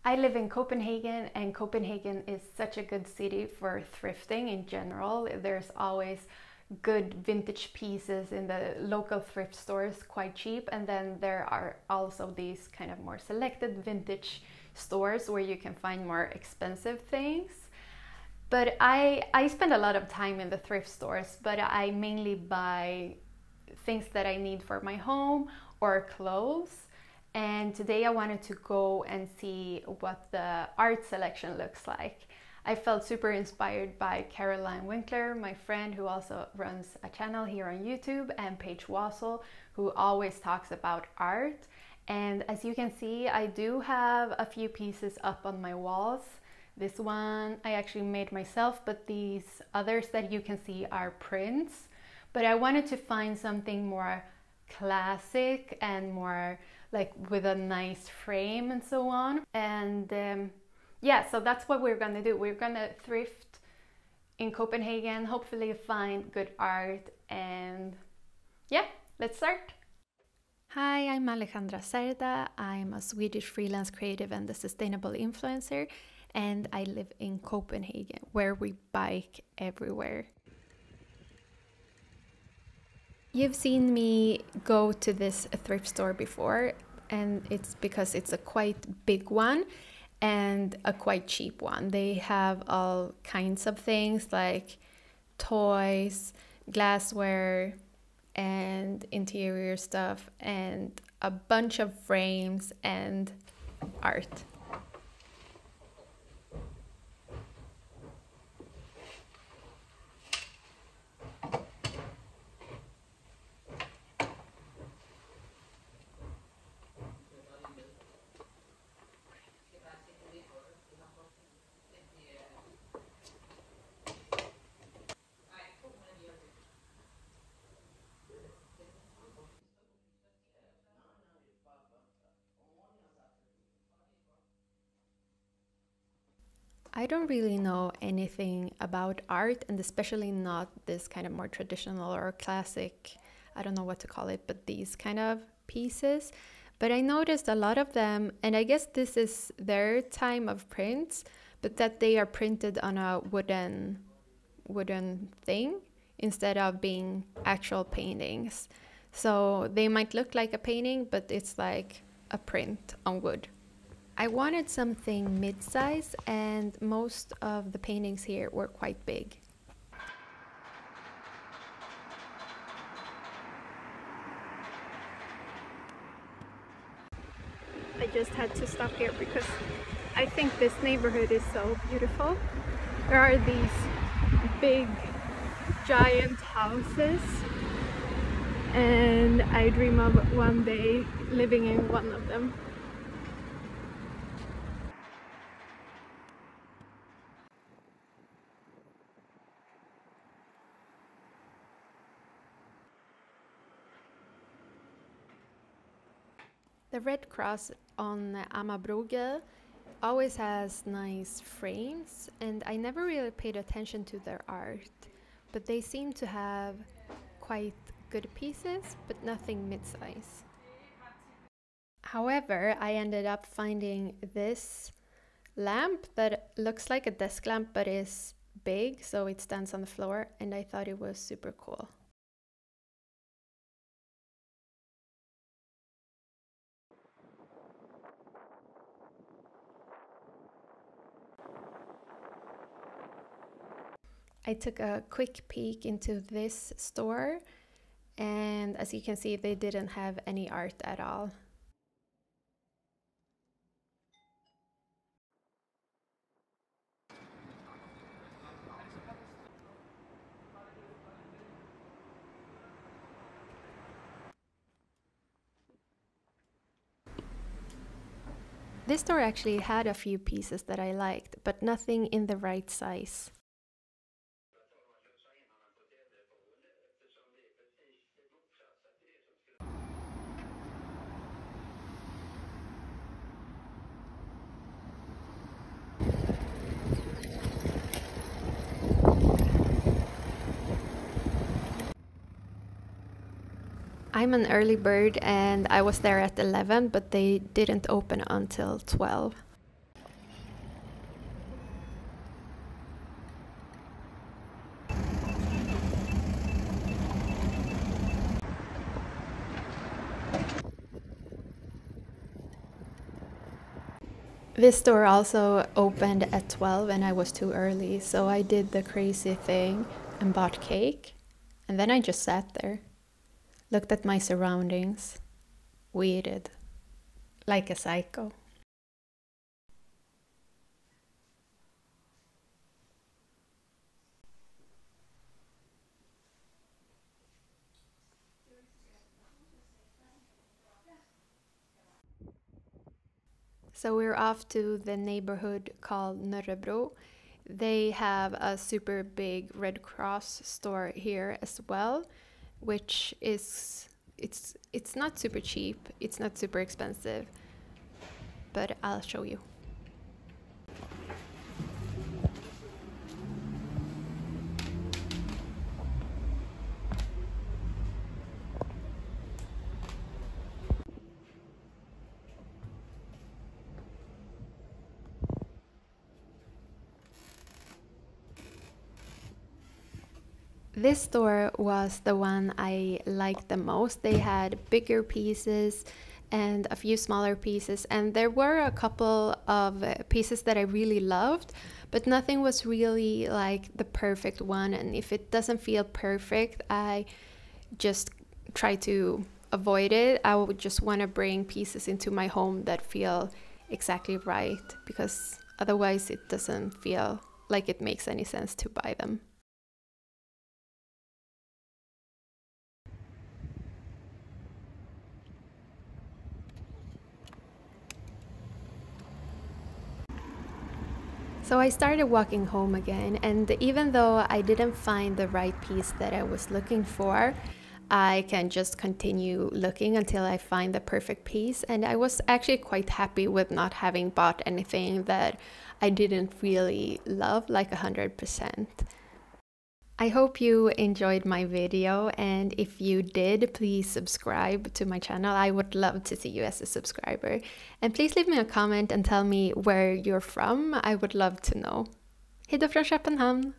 I live in Copenhagen, and Copenhagen is such a good city for thrifting in general. There's always good vintage pieces in the local thrift stores, quite cheap, and then there are also these kind of more selected vintage stores where you can find more expensive things. But I spend a lot of time in the thrift stores, but I mainly buy things that I need for my home or clothes. And today I wanted to go and see what the art selection looks like. I felt super inspired by Caroline Winkler, my friend who also runs a channel here on YouTube, and Paige Wassel, who always talks about art. And as you can see, I do have a few pieces up on my walls. This one I actually made myself, but these others that you can see are prints. But I wanted to find something more classic and more like with a nice frame and so on. And yeah, so that's what we're gonna do. We're gonna thrift in Copenhagen, hopefully find good art, and yeah, let's start. Hi, I'm Alejandra Cerda. I'm a Swedish freelance creative and a sustainable influencer, and I live in Copenhagen, where we bike everywhere. You've seen me go to this thrift store before, and it's because it's a quite big one and a quite cheap one. They have all kinds of things like toys, glassware, and interior stuff, and a bunch of frames and art. I don't really know anything about art, and especially not this kind of more traditional or classic, I don't know what to call it, but these kind of pieces. But I noticed a lot of them, and I guess this is their time of prints, but that they are printed on a wooden thing instead of being actual paintings. So they might look like a painting, but it's like a print on wood. I wanted something mid-size, and most of the paintings here were quite big. I just had to stop here because I think this neighborhood is so beautiful. There are these big, giant houses, and I dream of one day living in one of them. The Red Cross on Amagerbrogade always has nice frames, and I never really paid attention to their art, but they seem to have quite good pieces, but nothing mid-size. However, I ended up finding this lamp that looks like a desk lamp but is big, so it stands on the floor, and I thought it was super cool. I took a quick peek into this store, and as you can see, they didn't have any art at all. This store actually had a few pieces that I liked, but nothing in the right size. I'm an early bird, and I was there at 11, but they didn't open until 12. This store also opened at 12 and I was too early, so I did the crazy thing and bought cake. And then I just sat there, looked at my surroundings, waited, like a psycho. So we're off to the neighborhood called Nörrebro. They have a super big Red Cross store here as well, which is it's not super cheap, it's not super expensive, but I'll show you. This store was the one I liked the most. They had bigger pieces and a few smaller pieces, and there were a couple of pieces that I really loved, but nothing was really like the perfect one. And if it doesn't feel perfect, I just try to avoid it. I would just want to bring pieces into my home that feel exactly right, because otherwise it doesn't feel like it makes any sense to buy them. So I started walking home again, and even though I didn't find the right piece that I was looking for, I can just continue looking until I find the perfect piece. And I was actually quite happy with not having bought anything that I didn't really love, like 100%. I hope you enjoyed my video, and if you did, please subscribe to my channel. I would love to see you as a subscriber. And please leave me a comment and tell me where you're from. I would love to know. Hej då från Köpenhamn!